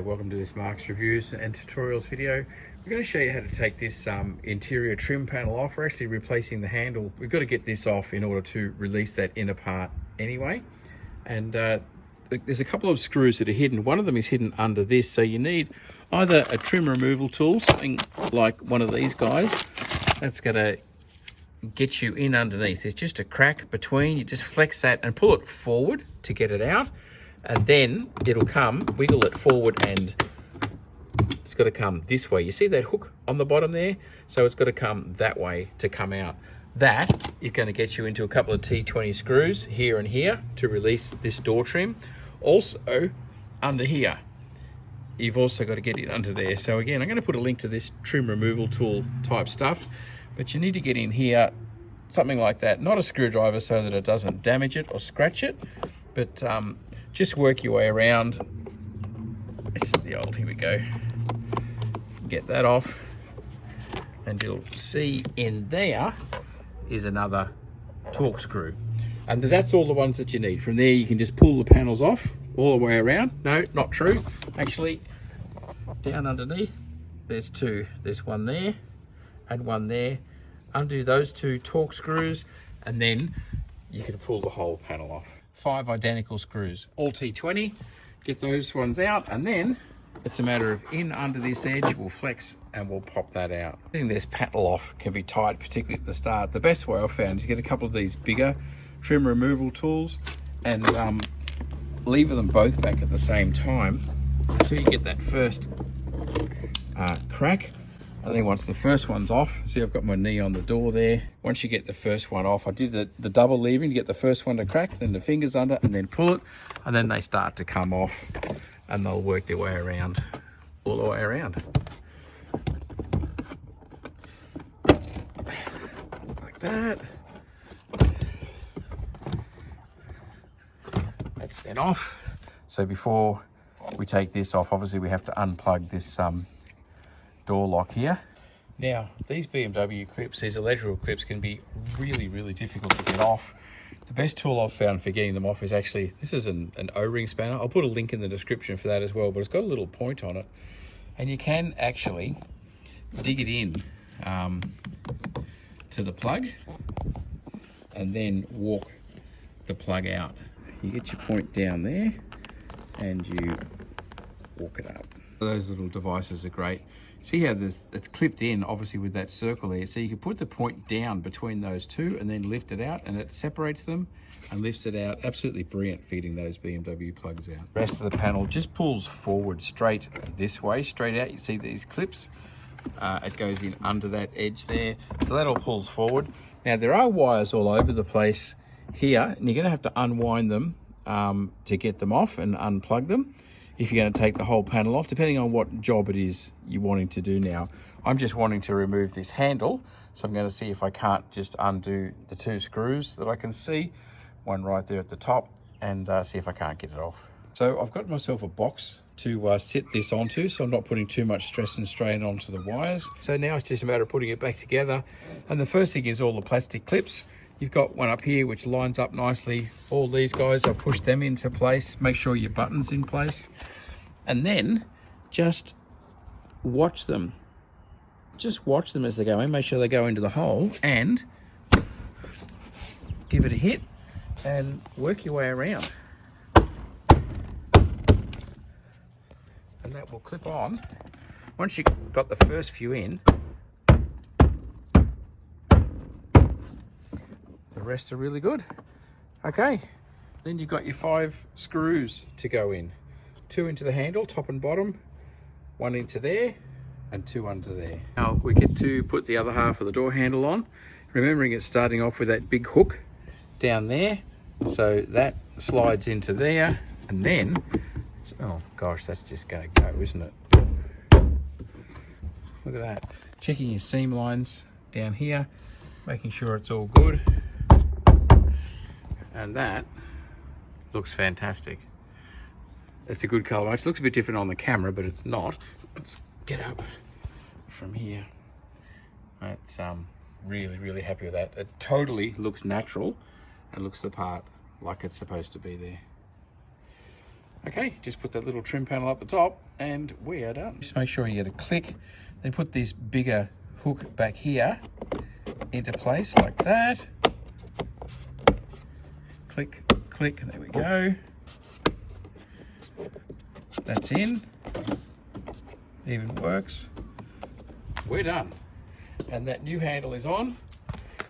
welcome to this Mark's Reviews and Tutorials video. We're going to show you how to take this interior trim panel off. We're actually replacing the handle. We've got to get this off in order to release that inner part anyway. And there's a couple of screws that are hidden. One of them is hidden under this, so you need either a trim removal tool, something like one of these guys. That's going to get you in underneath. There's just a crack between. You just flex that and pull it forward to get it out. And then it'll come, wiggle it forward, and it's got to come this way. You see that hook on the bottom there? So it's got to come that way to come out. That is going to get you into a couple of T20 screws here and here to release this door trim. Also, under here, you've also got to get it under there. So again, I'm going to put a link to this trim removal tool type stuff, but you need to get in here, something like that. Not a screwdriver so that it doesn't damage it or scratch it, but just work your way around. This is the old, here we go. Get that off, and you'll see in there is another torque screw. And that's all the ones that you need. From there, you can just pull the panels off all the way around. No, not true. Actually, down underneath, there's two. There's one there and one there. Undo those two torque screws, and then you can pull the whole panel off. 5 identical screws, all T20. Get those ones out, and then it's a matter of in under this edge, we'll flex and we'll pop that out. Getting this panel off can be tight, particularly at the start. The best way I've found is to get a couple of these bigger trim removal tools and lever them both back at the same time until you get that first crack. And then once the first one's off, see I've got my knee on the door there. Once you get the first one off, I did the double levering to get the first one to crack, then the fingers under, and then pull it, and then they start to come off, and they'll work their way around, all the way around. Like that. That's then off. So before we take this off, obviously we have to unplug this door lock here. Now, these BMW clips, these electrical clips, can be really difficult to get off. The best tool I've found for getting them off is actually, this is an O-ring spanner. I'll put a link in the description for that as well, but it's got a little point on it. And you can actually dig it in to the plug and then walk the plug out. You get your point down there and you walk it up. Those little devices are great. See how it's clipped in, obviously, with that circle there. So you can put the point down between those two and then lift it out, and it separates them and lifts it out. Absolutely brilliant for getting those BMW plugs out. The rest of the panel just pulls forward straight this way, straight out. You see these clips? It goes in under that edge there. So that all pulls forward. Now, there are wires all over the place here, and you're going to have to unwind them to get them off and unplug them if you're going to take the whole panel off, depending on what job it is you're wanting to do now. I'm just wanting to remove this handle, so I'm going to see if I can't just undo the 2 screws that I can see, one right there at the top, and see if I can't get it off. So I've got myself a box to sit this onto, so I'm not putting too much stress and strain onto the wires. So now it's just a matter of putting it back together. And the first thing is all the plastic clips. You've got one up here which lines up nicely. All these guys, I'll push them into place. Make sure your button's in place. And then just watch them. Just watch them as they go in. Make sure they go into the hole and give it a hit and work your way around. And that will clip on. Once you've got the first few in, the rest are really good. Okay, then you've got your 5 screws to go in. 2 into the handle, top and bottom, 1 into there, and 2 under there. Now we get to put the other half of the door handle on, remembering it's starting off with that big hook down there. So that slides into there, and then, oh gosh, that's just gonna go, isn't it? Look at that. Checking your seam lines down here, making sure it's all good. And that looks fantastic. It's a good color. It looks a bit different on the camera, but it's not. Let's get up from here. It's really happy with that. It totally looks natural and looks the part like it's supposed to be there. Okay, just put that little trim panel up the top and we are done. Just make sure you get a click, then put this bigger hook back here into place like that. Click, click, there we go. That's in, even works. We're done. And that new handle is on.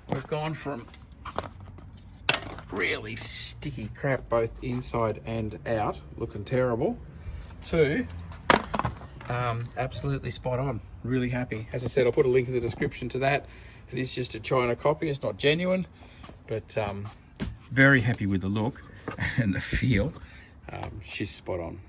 We've gone from really sticky crap both inside and out, looking terrible, to absolutely spot on. Really happy. As I said, I'll put a link in the description to that. It is just a China copy, it's not genuine, but very happy with the look and the feel. She's spot on.